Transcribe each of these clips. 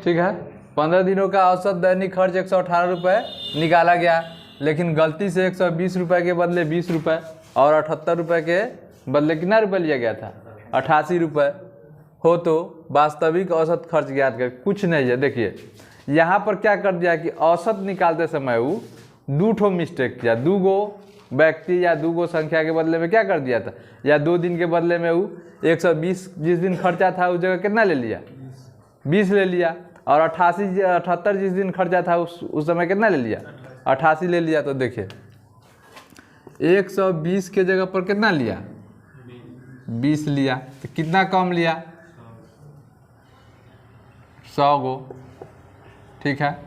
ठीक है, 15 दिनों का औसत दैनिक खर्च 118 रुपये निकाला गया, लेकिन गलती से 120 रुपये के बदले 20 रुपये और 78 रुपये के बदले कितना रुपये लिया गया था, 88 रुपये हो तो वास्तविक औसत खर्च ज्ञात कर। कुछ नहीं है, देखिए यहाँ पर क्या कर दिया कि औसत निकालते समय वो दो ठो मिस्टेक किया, दो गो व्यक्ति या दो गो संख्या के बदले में क्या कर दिया था, या 2 दिन के बदले में वो 120 जिस दिन खर्चा था उस जगह कितना ले लिया, 20 ले लिया, और 78 जिस दिन खर्चा था उस समय कितना ले लिया, 88 ले लिया। तो देखिए 120 के जगह पर कितना लिया, 20 लिया, तो कितना कम लिया, 100 गो। ठीक है,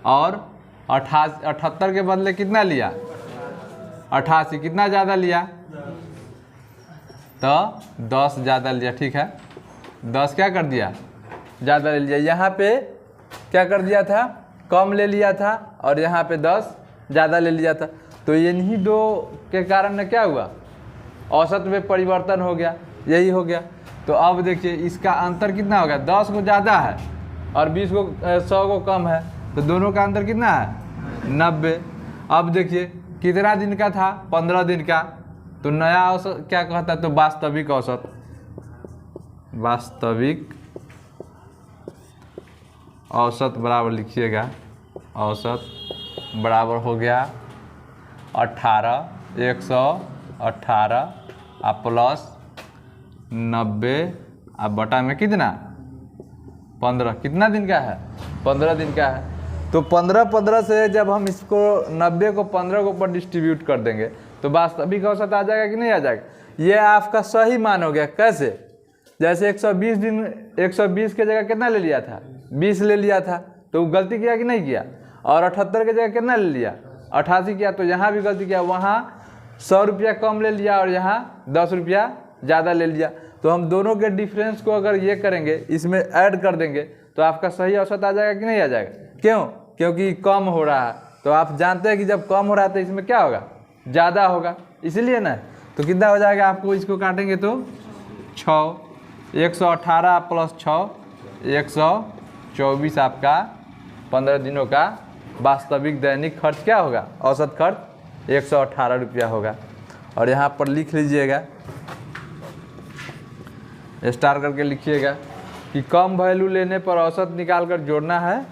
और 78 के बदले कितना लिया, 88, कितना ज़्यादा लिया, तो 10 ज़्यादा लिया। ठीक है, 10 क्या कर दिया, ज़्यादा ले लिया। यहाँ पे क्या कर दिया था, कम ले लिया था, और यहाँ पे 10 ज़्यादा ले लिया था। तो इन्हीं दो के कारण क्या हुआ, औसत में परिवर्तन हो गया, यही हो गया। तो अब देखिए इसका अंतर कितना हो गया, 10 को ज़्यादा है और 20 को 100 को कम है, तो दोनों का अंतर कितना है, 90। अब देखिए कितना दिन का था, 15 दिन का, तो नया औसत क्या कहता है, तो वास्तविक औसत, वास्तविक औसत बराबर लिखिएगा, औसत बराबर हो गया 18, 118 और प्लस 90 और बटा में कितना, 15। कितना दिन का है, 15 दिन का है। तो 15 से जब हम इसको 90 को 15 के ऊपर डिस्ट्रीब्यूट कर देंगे तो वास्तविक औसत आ जाएगा कि नहीं आ जाएगा। ये आपका सही मान हो गया। कैसे, जैसे 120 दिन, 120 के जगह कितना ले लिया था, 20 ले लिया था, तो गलती किया कि नहीं किया, और 78 के जगह कितना ले लिया, 88 किया, तो यहाँ भी गलती किया, वहाँ 100 रुपया कम ले लिया और यहाँ 10 रुपया ज़्यादा ले लिया। तो हम दोनों के डिफरेंस को अगर ये करेंगे, इसमें ऐड कर देंगे, तो आपका सही औसत आ जाएगा कि नहीं आ जाएगा। क्यों, क्योंकि कम हो रहा है, तो आप जानते हैं कि जब कम हो रहा है तो इसमें क्या होगा, ज़्यादा होगा, इसलिए ना। तो कितना हो जाएगा, आपको इसको काटेंगे तो 6, 118 प्लस 6, 124 आपका 15 दिनों का वास्तविक दैनिक खर्च क्या होगा, औसत खर्च 118 रुपया होगा। और यहाँ पर लिख लीजिएगा, स्टार करके लिखिएगा कि कम वैल्यू लेने पर औसत निकाल कर जोड़ना है,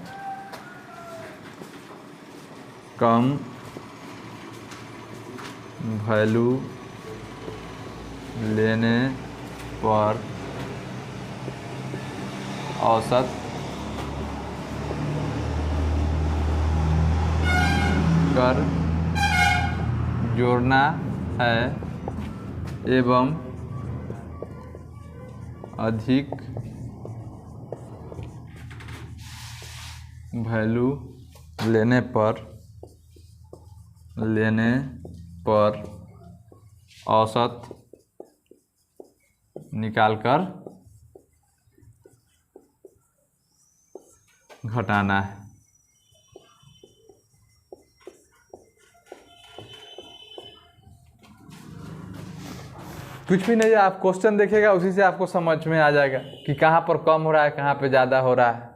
कम वैल्यू लेने पर औसत कर जोड़ना है एवं अधिक वैल्यू लेने पर औसत निकालकर घटाना है। कुछ भी नहीं है, आप क्वेश्चन देखिएगा, उसी से आपको समझ में आ जाएगा कि कहाँ पर कम हो रहा है, कहाँ पे ज़्यादा हो रहा है।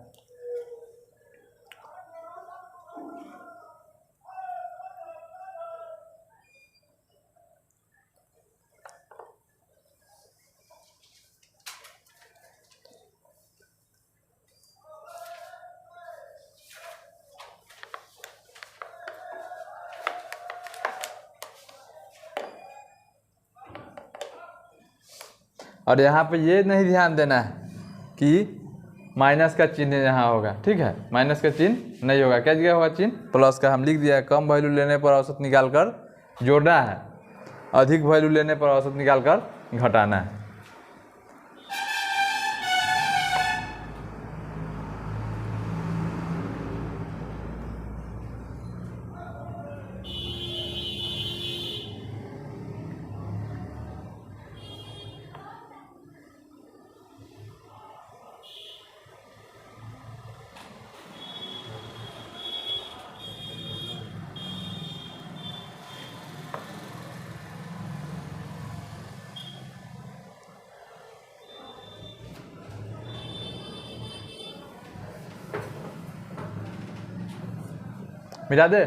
और यहाँ पे ये नहीं ध्यान देना है कि माइनस का चिन्ह यहाँ होगा, ठीक है, माइनस का चिन्ह नहीं होगा, क्या जगह होगा चिन्ह, प्लस का। हम लिख दिया है, कम वैल्यू लेने पर औसत निकाल कर जोड़ना है, अधिक वैल्यू लेने पर औसत निकाल कर घटाना है। मिटा दे।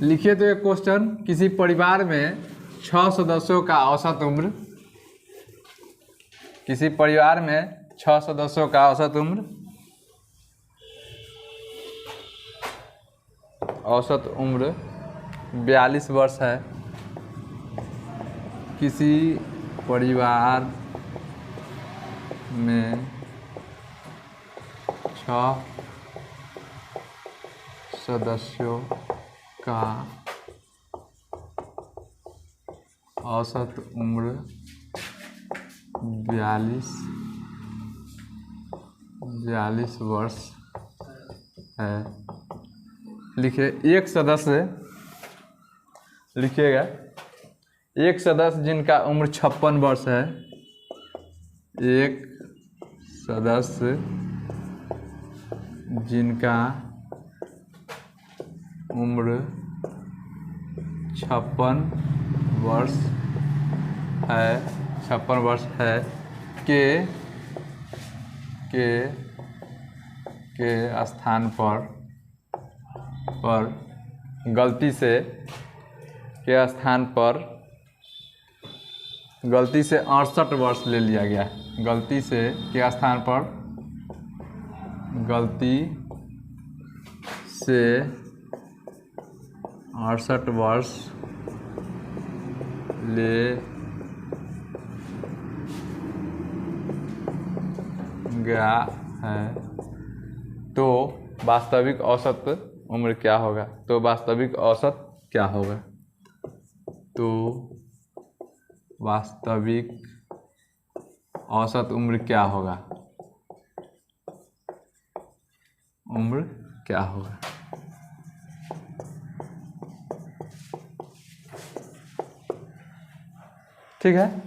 लिखिए तो एक क्वेश्चन, किसी परिवार में 6 सदस्यों का औसत उम्र, किसी परिवार में 6 सदस्यों का औसत उम्र, औसत उम्र 42 वर्ष है। किसी परिवार में 6 सदस्यों का औसत उम्र 42 वर्ष है। लिखिए एक सदस्य, लिखिएगा एक सदस्य जिनका उम्र 56 वर्ष है, एक सदस्य जिनका उम्र 56 वर्ष है, 56 वर्ष है, के स्थान पर गलती से, के स्थान पर गलती से 68 वर्ष ले लिया गया। गलती से के स्थान पर गलती से 68 वर्ष ले गया है, तो वास्तविक औसत उम्र क्या होगा? तो वास्तविक औसत क्या होगा? तो वास्तविक औसत उम्र क्या होगा? उम्र क्या होगा? ठीक है,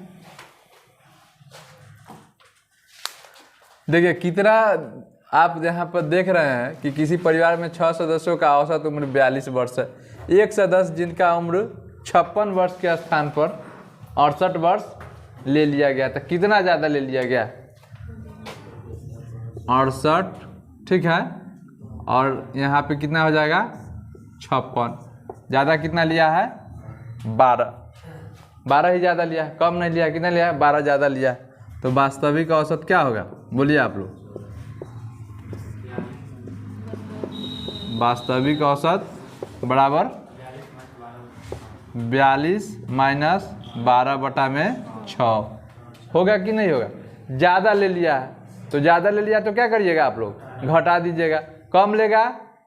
देखिए कितना आप यहाँ पर देख रहे हैं कि किसी परिवार में 6 सदस्यों का औसत उम्र 42 वर्ष है। एक सदस्य जिनका उम्र 56 वर्ष के स्थान पर 68 वर्ष ले लिया गया था। कितना ज़्यादा ले लिया गया? 68, ठीक है। और यहाँ पे कितना हो जाएगा? 56। ज़्यादा कितना लिया है? 12 ही ज़्यादा लिया है, कम नहीं लिया। कितना लिया है? 12 ज़्यादा लिया है। तो वास्तविक औसत क्या होगा? बोलिए आप लोग। वास्तविक औसत बराबर 42 माइनस 12/6 होगा कि नहीं होगा? ज़्यादा ले लिया है, तो ज़्यादा ले लिया तो क्या करिएगा आप लोग? घटा दीजिएगा। कम लेगा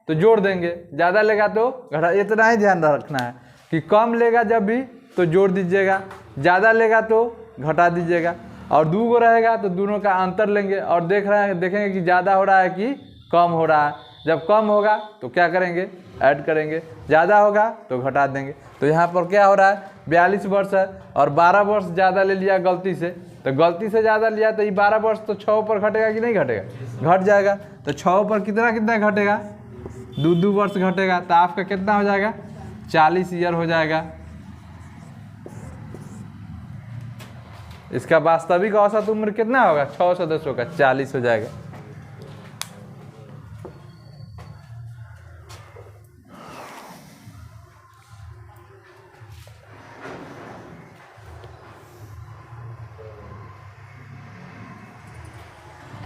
तो जोड़ देंगे, ज़्यादा लेगा तो घटा। इतना ही ध्यान रखना है कि कम लेगा जब भी तो जोड़ दीजिएगा, ज़्यादा लेगा तो घटा दीजिएगा। और 2 गो रहेगा तो दोनों का अंतर लेंगे और देखेंगे कि ज़्यादा हो रहा है कि कम हो रहा है। जब कम होगा तो क्या करेंगे? ऐड करेंगे। ज़्यादा होगा तो घटा देंगे। तो यहाँ पर क्या हो रहा है? 42 वर्ष है और 12 वर्ष ज़्यादा ले लिया गलती से। तो गलती से ज़्यादा लिया तो ये 12 वर्ष तो 6 पर घटेगा कि नहीं घटेगा? घट जाएगा। तो 6 पर कितना कितना घटेगा? 2 वर्ष घटेगा। तो आपका कितना हो जाएगा? 40 ईयर हो जाएगा। इसका वास्तविक औसत उम्र कितना होगा? 6 सदस्यों का 40 हो जाएगा।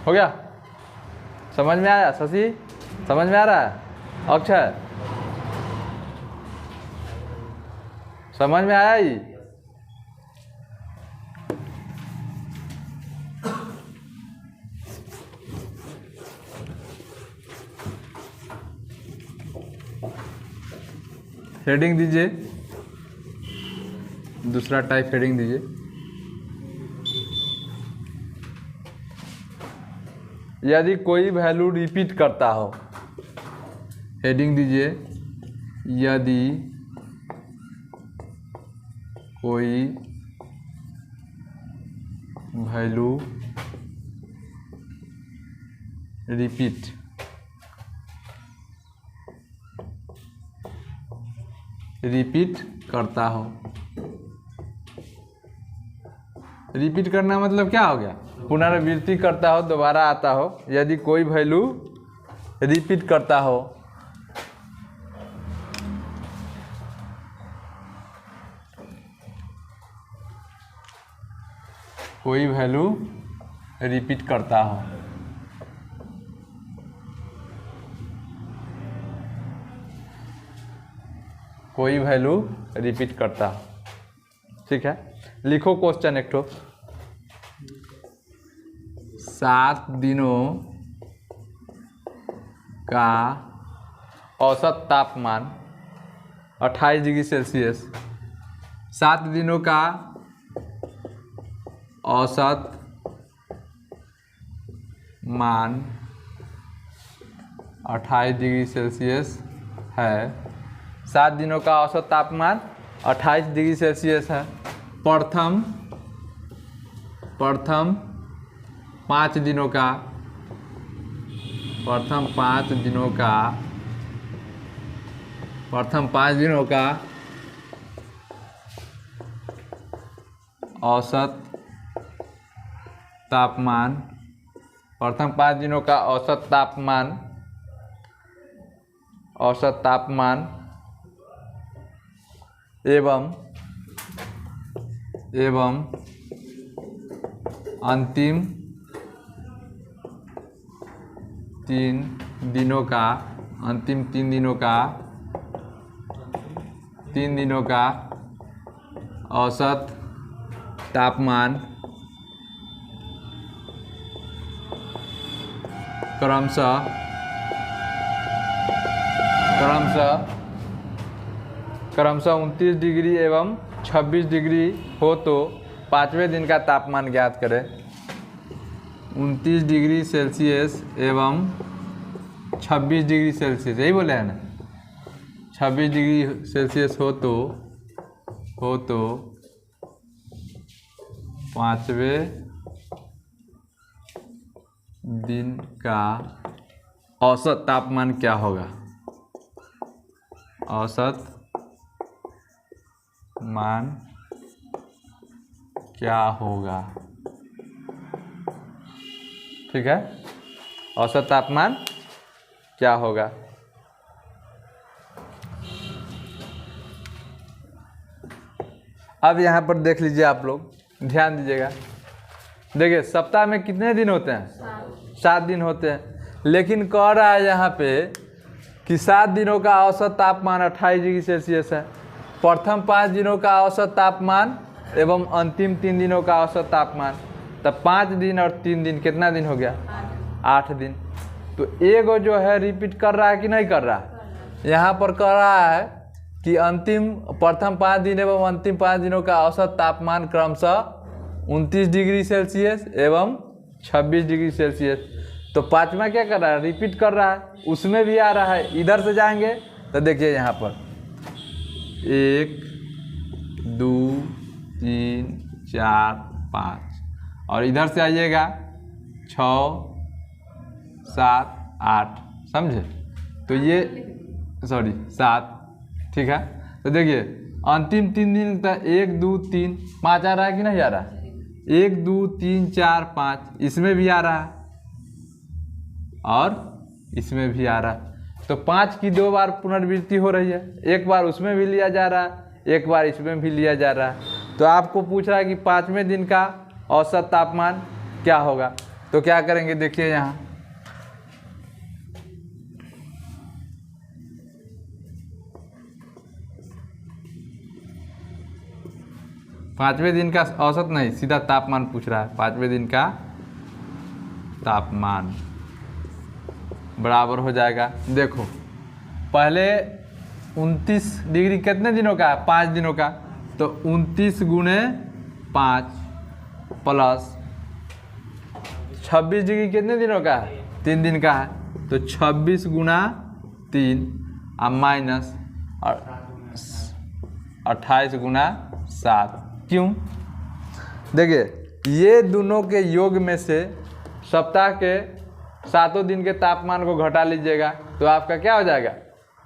हो गया? समझ में आया? शशि समझ में आ रहा है? अक्षय समझ में आया? ही हेडिंग दीजिए, दूसरा टाइप हेडिंग दीजिए। यदि कोई वैल्यू रिपीट करता हो, हेडिंग दीजिए, यदि कोई वैल्यू रिपीट करता हो, रिपीट करना मतलब क्या हो गया, पुनरावृत्ति करता हो, दोबारा आता हो। यदि कोई वैल्यू रिपीट करता हो, कोई वैल्यू रिपीट करता हो, कोई वैल्यू रिपीट करता हो। ठीक है, लिखो क्वेश्चन एक ठो। 7 दिनों का औसत तापमान 28 डिग्री सेल्सियस। 7 दिनों का औसत मान 28 डिग्री सेल्सियस है। 7 दिनों का औसत तापमान 28 डिग्री सेल्सियस है। प्रथम 5 दिनों का, प्रथम 5 दिनों का औसत तापमान, प्रथम 5 दिनों का औसत तापमान एवं अंतिम 3 दिनों का औसत तापमान क्रमशः 29 डिग्री एवं 26 डिग्री हो तो 5वें दिन का तापमान ज्ञात करें। 29 डिग्री सेल्सियस एवं 26 डिग्री सेल्सियस, यही बोले हैं ना। 26 डिग्री सेल्सियस हो तो 5वें दिन का औसत तापमान क्या होगा, औसत मान क्या होगा। ठीक है, औसत तापमान क्या होगा। अब यहाँ पर देख लीजिए, आप लोग ध्यान दीजिएगा। देखिए, सप्ताह में कितने दिन होते हैं? 7 दिन होते हैं। लेकिन कह रहा है यहाँ पे कि 7 दिनों का औसत तापमान 28 डिग्री सेल्सियस है। प्रथम 5 दिनों का औसत तापमान एवं अंतिम 3 दिनों का औसत तापमान, तब 5 दिन और 3 दिन कितना दिन हो गया? 8 दिन। तो एगो जो है रिपीट कर रहा है कि नहीं कर रहा है? यहाँ पर कह रहा है कि प्रथम 5 दिन एवं अंतिम 5 दिनों का औसत तापमान क्रमशः 29 डिग्री सेल्सियस एवं 26 डिग्री सेल्सियस। तो 5वां क्या कर रहा है? रिपीट कर रहा है, उसमें भी आ रहा है। इधर से जाएंगे तो देखिए यहाँ पर 1 2 3 4 5, और इधर से आइएगा 6 7 8, समझे? तो ये 7, ठीक है। तो देखिए अंतिम 3 दिन तक 1 2 3 5 आ रहा है कि नहीं आ रहा है? 1 2 3 4 5, इसमें भी आ रहा है और इसमें भी आ रहा है। तो 5 की 2 बार पुनरावृत्ति हो रही है, एक बार उसमें भी लिया जा रहा है, एक बार इसमें भी लिया जा रहा है। तो आपको पूछ रहा है कि 5वें दिन का औसत तापमान क्या होगा। तो क्या करेंगे, देखिए यहाँ पाँचवें दिन का औसत नहीं, सीधा तापमान पूछ रहा है। 5वें दिन का तापमान बराबर हो जाएगा, देखो पहले 29 डिग्री कितने दिनों का है? 5 दिनों का। तो 29 गुणे 5 प्लस 26 डिग्री कितने दिनों का है? 3 दिन का है। तो 26 गुना 3 और माइनस 28 गुना 7। क्यों? देखिए ये दोनों के योग में से सप्ताह के 7 दिन के तापमान को घटा लीजिएगा तो आपका क्या हो जाएगा?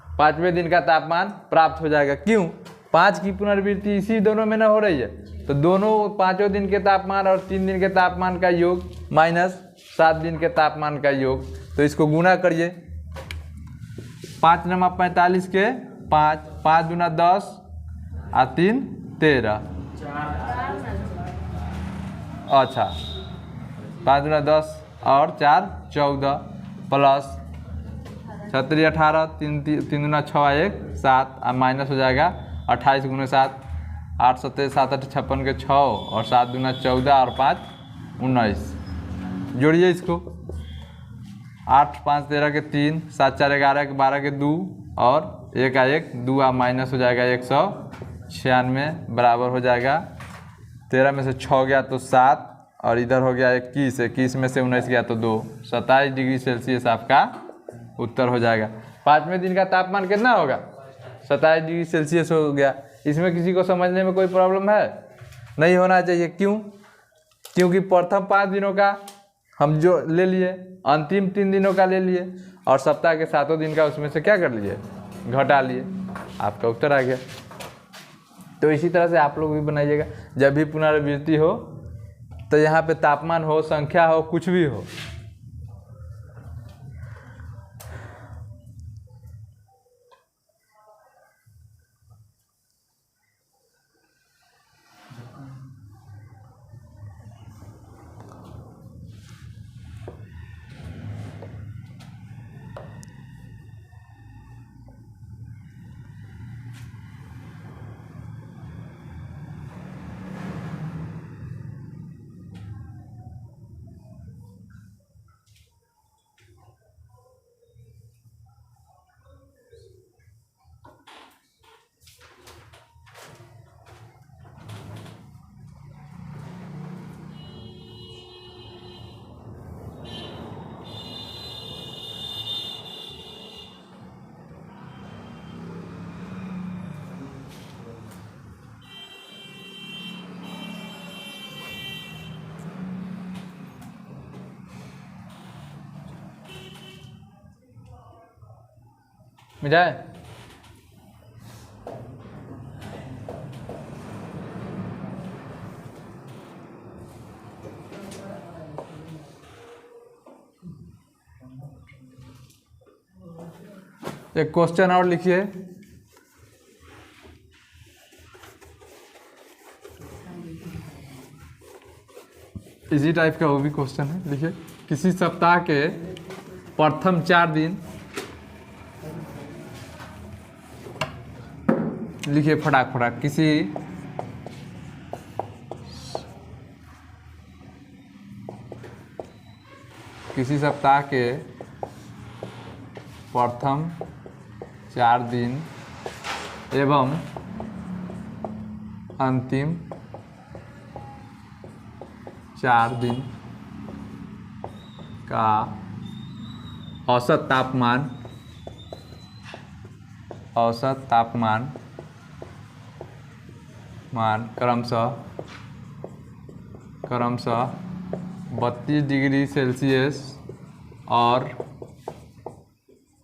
5वें दिन का तापमान प्राप्त हो जाएगा। क्यों? 5 की पुनरावृत्ति इसी दोनों में ना हो रही है, तो दोनों 5 दिन के तापमान और 3 दिन के तापमान का योग माइनस 7 दिन के तापमान का योग, तो इसको गुणा करिए। 5 × 45 के 5, 5 दूना 10 और 3 13। अच्छा 5 दूना 10 और 4 14 प्लस 36 18, 3 दूना 6 1 7 और माइनस हो जाएगा 28 × 7, 8 7 7 8 56 के 6 और 7 दूना 14 और 5 19। जोड़िए इसको, 8 5 13 के 3, 7 4 11 के 12 के 2 और 1 का 1 2 और माइनस हो जाएगा 196 बराबर हो जाएगा 13 में से 6 गया तो 7 और इधर हो गया 21, 21 में से 19 गया तो 2, 27 डिग्री सेल्सियस आपका उत्तर हो जाएगा। 5वें दिन का तापमान कितना होगा? 27 डिग्री सेल्सियस हो गया। इसमें किसी को समझने में कोई प्रॉब्लम है? नहीं होना चाहिए। क्यों? क्योंकि प्रथम 5 दिनों का हम जो ले लिए, अंतिम 3 दिनों का ले लिए और सप्ताह के 7 दिन का उसमें से क्या कर लिए? घटा लिए। आपका उत्तर आ गया। तो इसी तरह से आप लोग भी बनाइएगा। जब भी पुनरावृत्ति हो तो यहाँ पे तापमान हो, संख्या हो, कुछ भी हो, मिजाए एक क्वेश्चन और लिखिए। इसी टाइप का वो भी क्वेश्चन है। लिखिए, किसी सप्ताह के प्रथम 4 दिन, लिखिए फटाक फटाक, किसी सप्ताह के प्रथम 4 दिन एवं अंतिम 4 दिन का औसत तापमान क्रमशः 32 डिग्री सेल्सियस और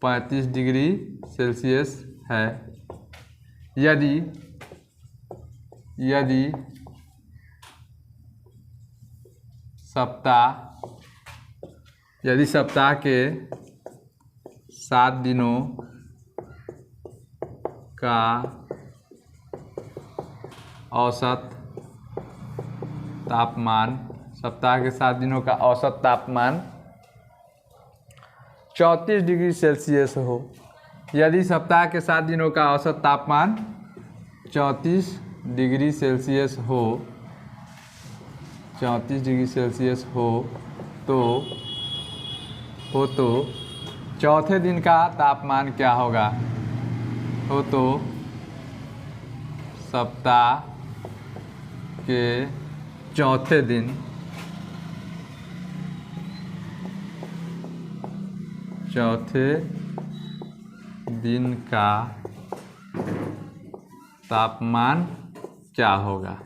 35 डिग्री सेल्सियस है। यदि सप्ताह के 7 दिनों का औसत तापमान 34 डिग्री सेल्सियस हो। यदि सप्ताह के 7 दिनों का औसत तापमान 34 डिग्री सेल्सियस हो, 34 डिग्री सेल्सियस हो तो चौथे दिन का तापमान क्या होगा? तो सप्ताह के चौथे दिन का तापमान क्या होगा?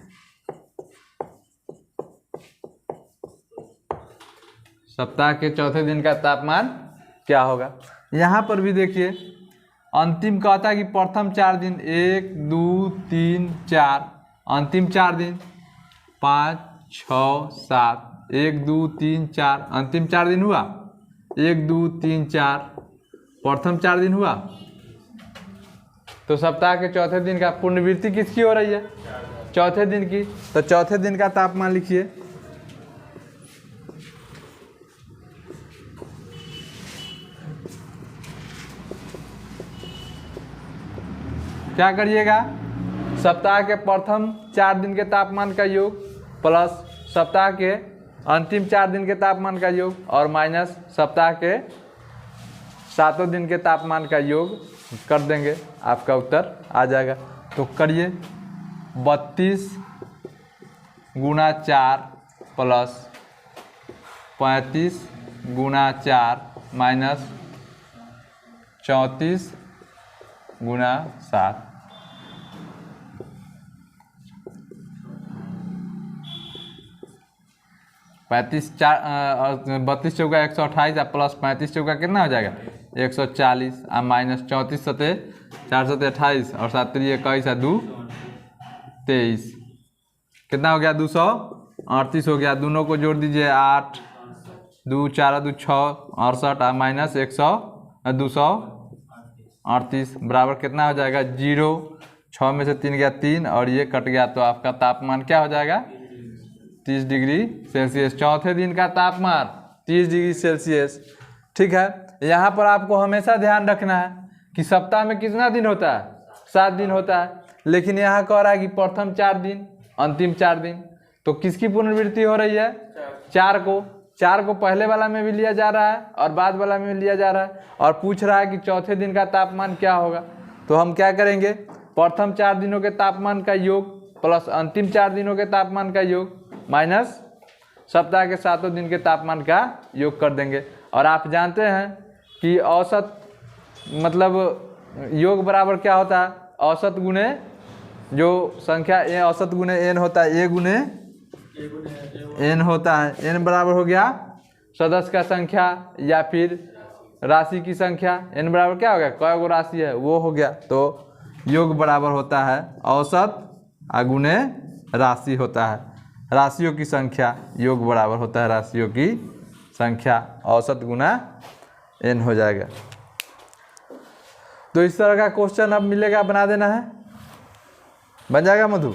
सप्ताह के चौथे दिन का तापमान क्या होगा? यहाँ पर भी देखिए, अंतिम कहता है कि प्रथम 4 दिन 1 2 3 4, अंतिम 4 दिन 5 6 7, 1 2 3 4, अंतिम 4 दिन हुआ 1 2 3 4, प्रथम 4 दिन हुआ। तो सप्ताह के चौथे दिन का पुनरावृत्ति किसकी हो रही है? चौथे दिन की। तो चौथे दिन का तापमान लिखिए। क्या करिएगा? सप्ताह के प्रथम 4 दिन के तापमान का योग प्लस सप्ताह के अंतिम 4 दिन के तापमान का योग और माइनस सप्ताह के 7 दिन के तापमान का योग कर देंगे, आपका उत्तर आ जाएगा। तो करिए 32 गुणा 4 प्लस 35 गुणा 4 माइनस 34 गुणा 7। 32 चौका 128 प्लस 35 चौका कितना हो जाएगा? 140 और माइनस 34 सते 4 सते 28 और 7 3 21 और 2 23, कितना हो गया? 238 हो गया। दोनों को जोड़ दीजिए 8 2 4 2 6 68 और माइनस 238 बराबर कितना हो जाएगा? 0। 6 में से 3 गया 3 और ये कट गया, तो आपका तापमान क्या हो जाएगा? 30 डिग्री सेल्सियस। चौथे दिन का तापमान 30 डिग्री सेल्सियस। ठीक है, यहाँ पर आपको हमेशा ध्यान रखना है कि सप्ताह में कितना दिन होता है? 7 दिन होता है, लेकिन यहाँ कह रहा है कि प्रथम 4 दिन अंतिम 4 दिन। तो किसकी पुनरावृत्ति हो रही है? 4 को पहले वाला में भी लिया जा रहा है और बाद वाला में भी लिया जा रहा है, और पूछ रहा है कि चौथे दिन का तापमान क्या होगा। तो हम क्या करेंगे? प्रथम 4 दिनों के तापमान का योग प्लस अंतिम 4 दिनों के तापमान का योग माइनस सप्ताह के 7 दिन के तापमान का योग कर देंगे। और आप जानते हैं कि औसत मतलब योग बराबर क्या होता है? औसत गुने जो संख्या ए औसत गुने एन होता है, ए गुने एन होता है। एन बराबर हो गया सदस्य का संख्या या फिर राशि की संख्या। एन बराबर क्या हो गया? कई गो राशि है वो हो गया। तो योग बराबर होता है औसत गुने राशि होता है, राशियों की संख्या। योग बराबर होता है राशियों की संख्या, औसत गुना एन हो जाएगा। तो इस तरह का क्वेश्चन अब मिलेगा, बना देना है, बन जाएगा मधु।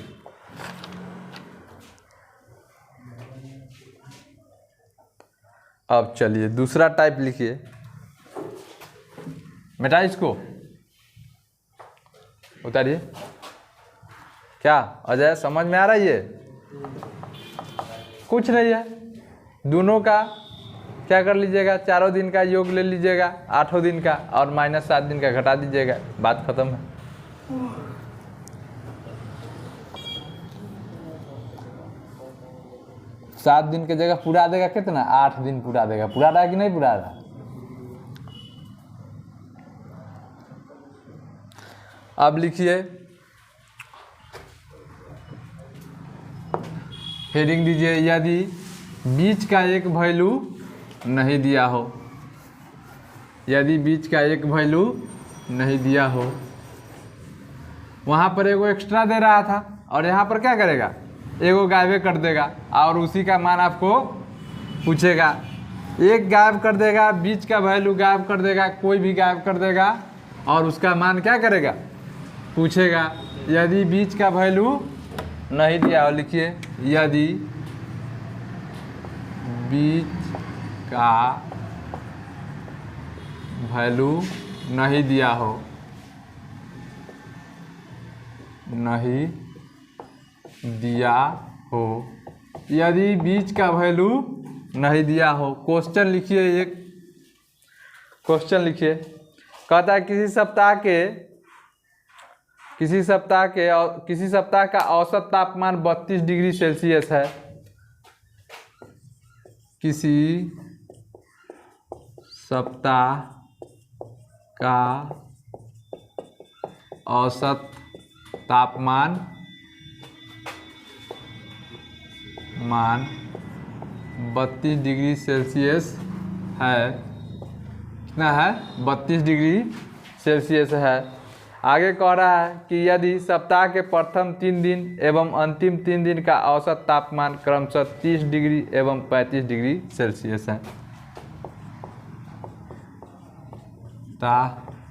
अब चलिए दूसरा टाइप लिखिए, मिटा इसको, उतारिए। क्या अजय समझ में आ रहा है? ये कुछ नहीं है, दोनों का क्या कर लीजिएगा? 4 दिन का योग ले लीजिएगा, 8 दिन का, और माइनस 7 दिन का घटा दीजिएगा, बात खत्म है। सात दिन की जगह पूरा देगा कितना? 8 दिन पूरा देगा। पूरा रहा कि नहीं पूरा रहा? अब लिखिए, हेडिंग दीजिए, यदि बीच का एक वैल्यू नहीं दिया हो, यदि बीच का एक वैल्यू नहीं दिया हो, वहाँ पर एगो एक्स्ट्रा दे रहा था और यहाँ पर क्या करेगा? एगो गायब कर देगा और उसी का मान आपको पूछेगा। एक गायब कर देगा, बीच का वैल्यू गायब कर देगा, कोई भी गायब कर देगा और उसका मान क्या करेगा? पूछेगा। यदि बीच का वैल्यू नहीं दिया हो, लिखिए, यदि बीच का वैल्यू नहीं दिया हो, नहीं दिया हो, यदि बीच का वैल्यू नहीं दिया हो। क्वेश्चन लिखिए, एक क्वेश्चन लिखिए, कहता है किसी सप्ताह का औसत तापमान 32 डिग्री सेल्सियस है। किसी सप्ताह का औसत तापमान 32 डिग्री सेल्सियस है। कितना है? 32 डिग्री सेल्सियस है। आगे कह रहा है कि यदि सप्ताह के प्रथम 3 दिन एवं अंतिम 3 दिन का औसत तापमान क्रमशः 30 डिग्री एवं 35 डिग्री सेल्सियस है।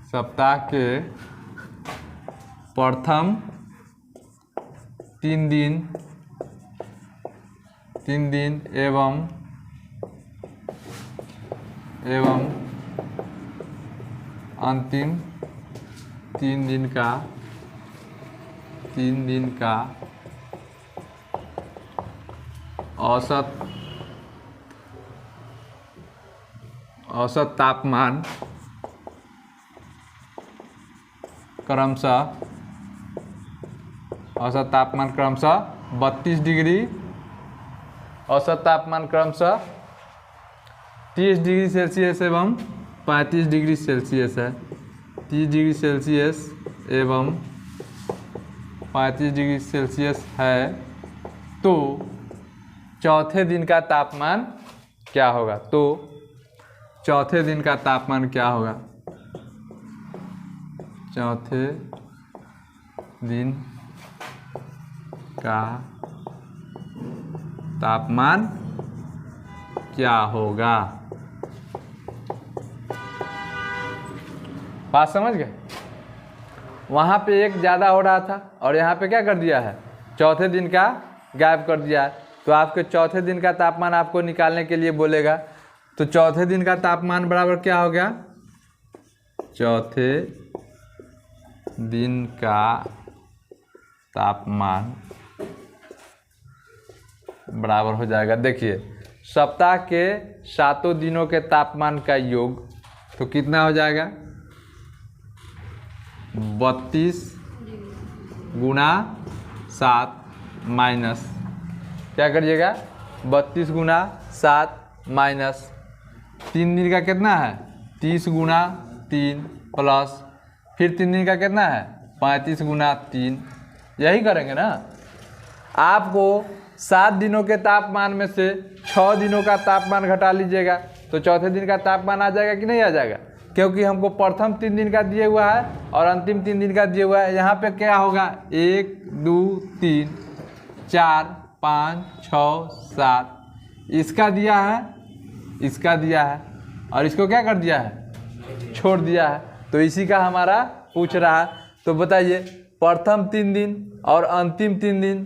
सप्ताह के प्रथम 3 दिन एवं अंतिम 3 दिन का औसत तापमान क्रमशः 32 डिग्री, औसत तापमान क्रमशः 30 डिग्री सेल्सियस एवं 35 डिग्री सेल्सियस है। 30 डिग्री सेल्सियस एवं 35 डिग्री सेल्सियस है। तो चौथे दिन का तापमान क्या होगा? चौथे दिन का तापमान क्या होगा? चौथे दिन का तापमान क्या होगा? बात समझ गए? वहाँ पे एक ज़्यादा हो रहा था और यहाँ पे क्या कर दिया है? चौथे दिन का गायब कर दिया है। तो आपके चौथे दिन का तापमान आपको निकालने के लिए बोलेगा। तो चौथे दिन का तापमान बराबर क्या हो गया? चौथे दिन का तापमान बराबर हो जाएगा, देखिए, सप्ताह के 7 दिनों के तापमान का योग। तो कितना हो जाएगा? 32 गुणा 7 माइनस, क्या करिएगा? 32 गुणा 7 माइनस 3 दिन का कितना है? 30 गुणा 3 प्लस फिर 3 दिन का कितना है? 35 गुणा 3। यही करेंगे ना। आपको 7 दिनों के तापमान में से 6 दिनों का तापमान घटा लीजिएगा तो चौथे दिन का तापमान आ जाएगा कि नहीं आ जाएगा? क्योंकि हमको प्रथम 3 दिन का दिए हुआ है और अंतिम 3 दिन का दिया हुआ है। यहाँ पे क्या होगा? 1 2 3 4 5 6 7 इसका दिया है, इसका दिया है और इसको क्या कर दिया है? छोड़ दिया है। तो इसी का हमारा पूछ रहा है। तो बताइए, प्रथम 3 दिन और अंतिम 3 दिन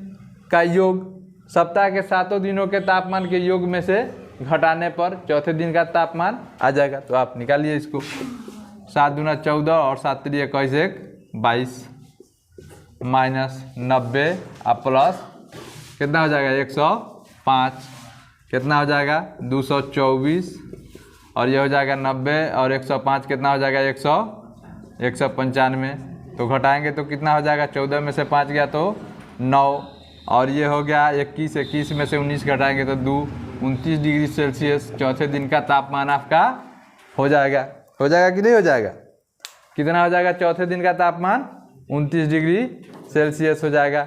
का योग सप्ताह के 7 दिनों के तापमान के योग में से घटाने पर चौथे दिन का तापमान आ जाएगा। तो आप निकालिए इसको। 7 दूना 14 और 7 3 21 22 माइनस 90 और प्लस कितना हो जाएगा? 105। कितना हो जाएगा? 224 और ये हो जाएगा 90 और 105 कितना हो जाएगा? 195। तो घटाएंगे तो कितना हो जाएगा? 14 में से 5 गया तो 9 और ये हो गया 21। 21 में से 19 घटाएंगे तो 2 29 डिग्री सेल्सियस चौथे दिन का तापमान आपका हो जाएगा। हो जाएगा कि नहीं हो जाएगा? कितना हो जाएगा चौथे दिन का तापमान? 29 डिग्री सेल्सियस हो जाएगा।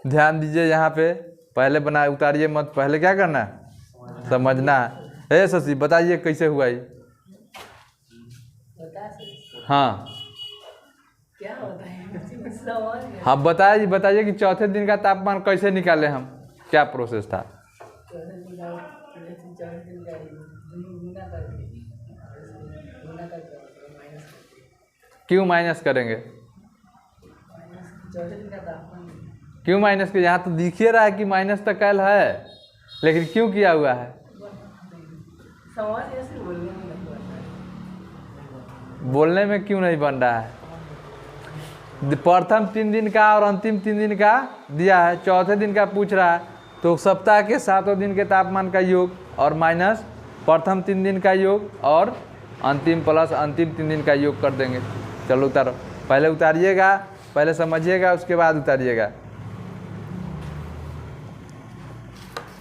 ध्यान दीजिए यहाँ पे, पहले बना उतारिए मत, पहले क्या करना है? समझना है। शशि बताइए कैसे हुआ ये? हाँ क्या होता है? हाँ बताइए कि चौथे दिन का तापमान कैसे निकाले हम, क्या प्रोसेस था? क्यों माइनस करेंगे? क्यों माइनस के? यहाँ तो दिख ही रहा है कि माइनस तक कैल है, लेकिन क्यों किया हुआ है? बोलने में क्यों नहीं बन रहा है? प्रथम 3 दिन का और अंतिम 3 दिन का दिया है, चौथे दिन का पूछ रहा है। तो सप्ताह के 7 दिन के तापमान का योग और माइनस प्रथम 3 दिन का योग और अंतिम प्लस अंतिम 3 दिन का योग कर देंगे। चलो उतारो, पहले उतारिएगा, पहले समझिएगा उसके बाद उतारिएगा।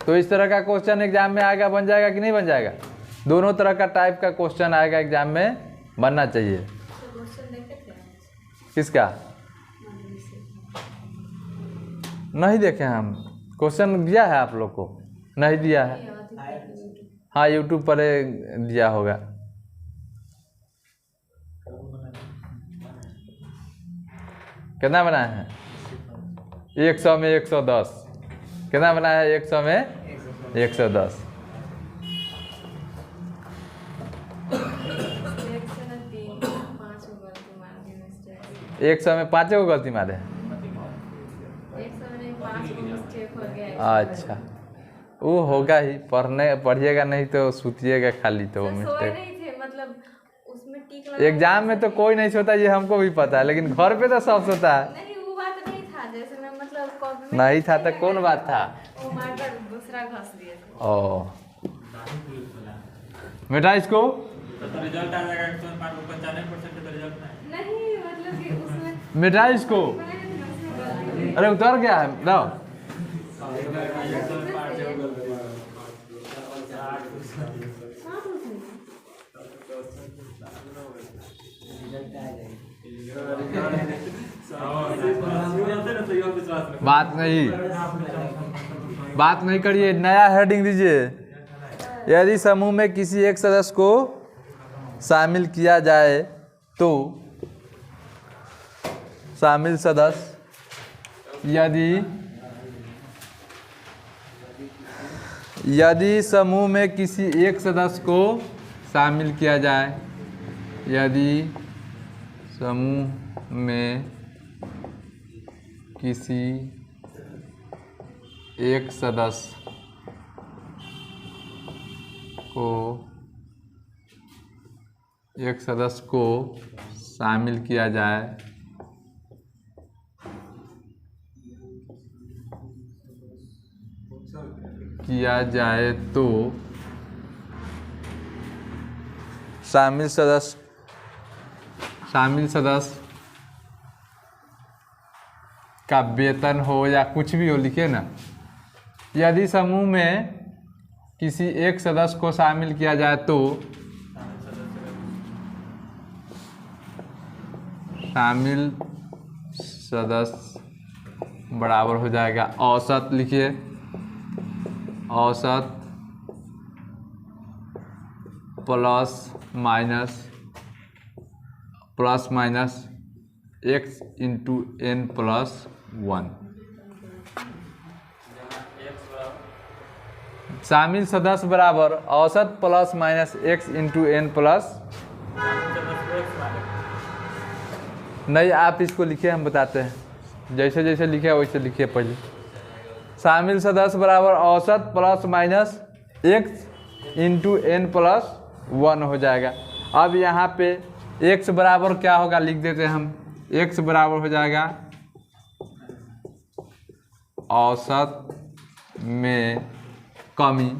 तो इस तरह का क्वेश्चन एग्जाम में आएगा, बन जाएगा कि नहीं बन जाएगा? दोनों तरह का टाइप का क्वेश्चन आएगा एग्जाम में, बनना चाहिए। किसका? नहीं देखे हम। क्वेश्चन दिया है आप लोग को? नहीं दिया है। हाँ यूट्यूब पर दिया होगा। कितना बनाए हैं? 100 में 110। कितना बनाया है? 100 में 110। 100 में 5 को गलती मारे हैं। अच्छा, वो होगा ही, पढ़िएगा नहीं तो सूतिएगा खाली, तो वो मिस्टेक। एग्जाम में तो कोई नहीं सोता, ये हमको भी पता है, लेकिन घर पे तो सब सोता है। नहीं, वो बात नहीं था, जैसे मैं मतलब कॉपी में नहीं था तो कौन बात था? वो मार्कर दूसरा घस दिए थे। ओ बेटा इसको रिजल्ट आ जाएगा 95% का रिजल्ट नहीं, मतलब कि उसमें बेटा इसको, अरे उतर गया है लाओ। बात नहीं करिए, नया हेडिंग दीजिए। यदि समूह में किसी एक सदस्य को शामिल किया जाए तो शामिल सदस्य, यदि समूह में किसी एक सदस्य को शामिल किया जाए, यदि समूह में किसी एक सदस्य को शामिल किया जाए तो शामिल सदस्य का वेतन हो या कुछ भी हो, लिखिए ना। यदि समूह में किसी एक सदस्य को शामिल किया जाए तो शामिल सदस्य बराबर हो जाएगा औसत, लिखिए औसत plus minus x into n plus 1। शामिल सदस्य बराबर औसत plus minus x into n plus, नहीं आप इसको लिखिए, हम बताते हैं। जैसे जैसे लिखे वैसे लिखिए। पहले शामिल सदस्य बराबर औसत plus minus x into n plus 1 हो जाएगा। अब यहाँ पे x बराबर क्या होगा लिख देते हैं हम। x बराबर हो जाएगा औसत में कमी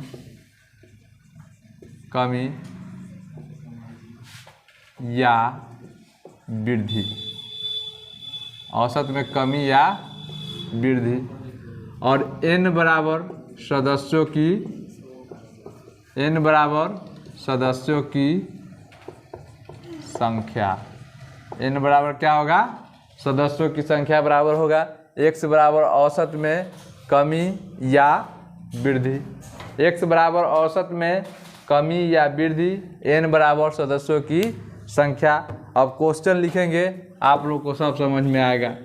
या वृद्धि, औसत में कमी या वृद्धि, और n बराबर सदस्यों की संख्या। n बराबर क्या होगा? सदस्यों की संख्या बराबर होगा x बराबर औसत में कमी या वृद्धि। x बराबर औसत में कमी या वृद्धि, n बराबर सदस्यों की संख्या। अब क्वेश्चन लिखेंगे, आप लोग को सब समझ में आएगा।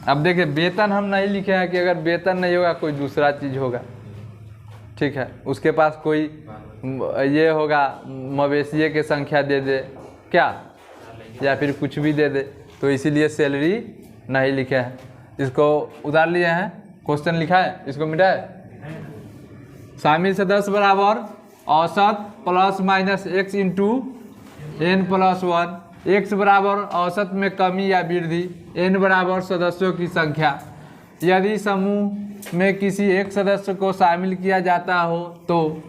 अब देखिए, वेतन हम नहीं लिखे हैं कि अगर वेतन नहीं होगा कोई दूसरा चीज़ होगा, ठीक है। उसके पास कोई ये होगा, मवेशिए की संख्या दे दे क्या, या फिर कुछ भी दे दे, तो इसीलिए सैलरी नहीं लिखे हैं। इसको उतार लिए हैं, क्वेश्चन लिखा है, इसको मिटाए। शामिल सदस्य बराबर औसत plus minus x into n plus 1। x बराबर औसत में कमी या वृद्धि, n बराबर सदस्यों की संख्या। यदि समूह में किसी एक सदस्य को शामिल किया जाता हो तो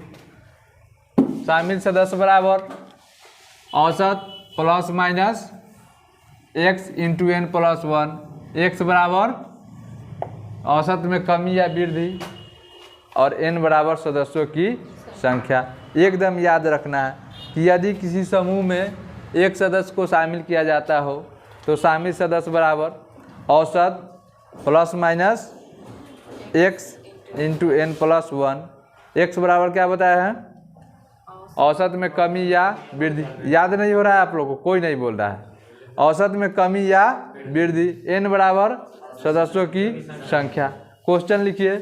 शामिल सदस्य बराबर औसत plus minus x into n plus 1। x बराबर औसत में कमी या वृद्धि और n बराबर सदस्यों की संख्या। एकदम याद रखना है कि यदि किसी समूह में एक सदस्य को शामिल किया जाता हो तो शामिल सदस्य बराबर औसत plus minus x into n plus 1। x बराबर क्या बताया है? औसत में कमी या वृद्धि। याद नहीं हो रहा है आप लोग को? कोई नहीं बोल रहा है। औसत में कमी या वृद्धि। n बराबर सदस्यों की संख्या। क्वेश्चन लिखिए,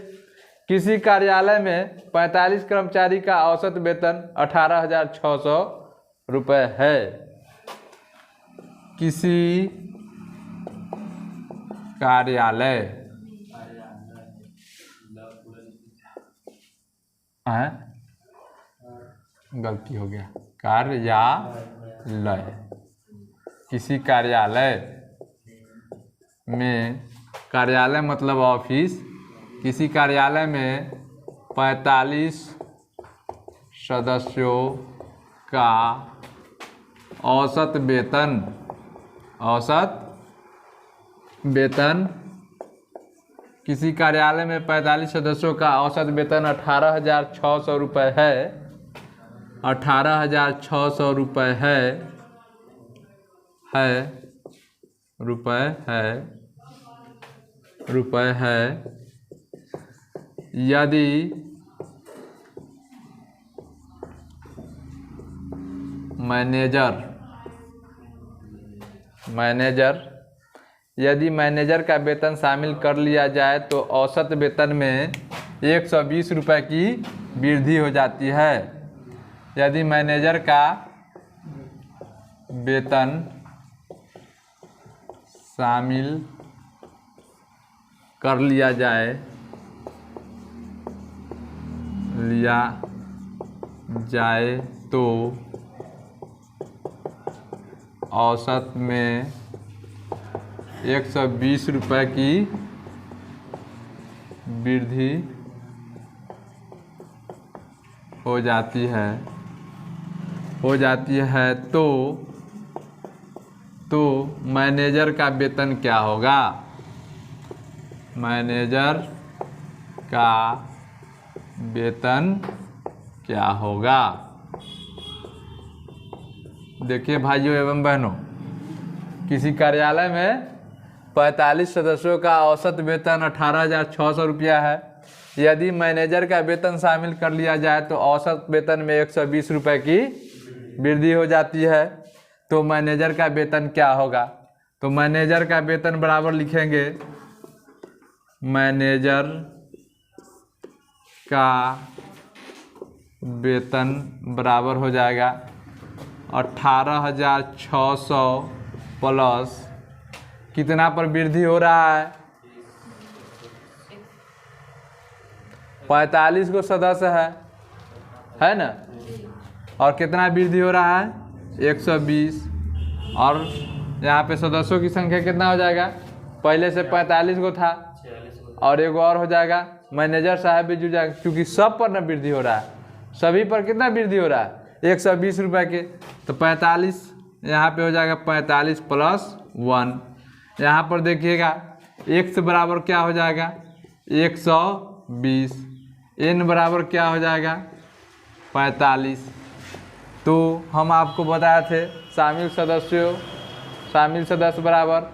किसी कार्यालय में 45 कर्मचारी का औसत वेतन 18,600 रुपये है। किसी कार्यालय गलती हो गया, कार्यालय, किसी कार्यालय में, कार्यालय मतलब ऑफिस, किसी कार्यालय में 45 सदस्यों का औसत वेतन किसी कार्यालय में 45 सदस्यों का औसत वेतन 18,600 रुपये है। 18,600 रुपये है। यदि मैनेजर का वेतन शामिल कर लिया जाए तो औसत वेतन में 120 रुपये की वृद्धि हो जाती है। यदि मैनेजर का वेतन शामिल कर लिया जाए तो औसत में 120 रुपये की वृद्धि हो जाती है तो मैनेजर का वेतन क्या होगा? मैनेजर का वेतन क्या होगा? देखिए भाइयों एवं बहनों, किसी कार्यालय में 45 सदस्यों का औसत वेतन 18,600 रुपया है। यदि मैनेजर का वेतन शामिल कर लिया जाए तो औसत वेतन में 120 रुपये की वृद्धि हो जाती है। तो मैनेजर का वेतन क्या होगा? तो मैनेजर का वेतन बराबर लिखेंगे, मैनेजर का वेतन बराबर हो जाएगा 18,600 प्लस कितना पर वृद्धि हो रहा है? 45 को सदस्य है ना, और कितना वृद्धि हो रहा है? 120। और यहाँ पे सदस्यों की संख्या कितना हो जाएगा? पहले से 45 को था और एक और हो जाएगा, मैनेजर साहब भी जुड़ जाएगा, क्योंकि सब पर न वृद्धि हो रहा है। सभी पर कितना वृद्धि हो रहा है? 120 रुपये के। तो 45 यहाँ पे हो जाएगा 45 प्लस 1। यहाँ पर देखिएगा x बराबर क्या हो जाएगा? 120। n बराबर क्या हो जाएगा? 45। तो हम आपको बताए थे शामिल सदस्य बराबर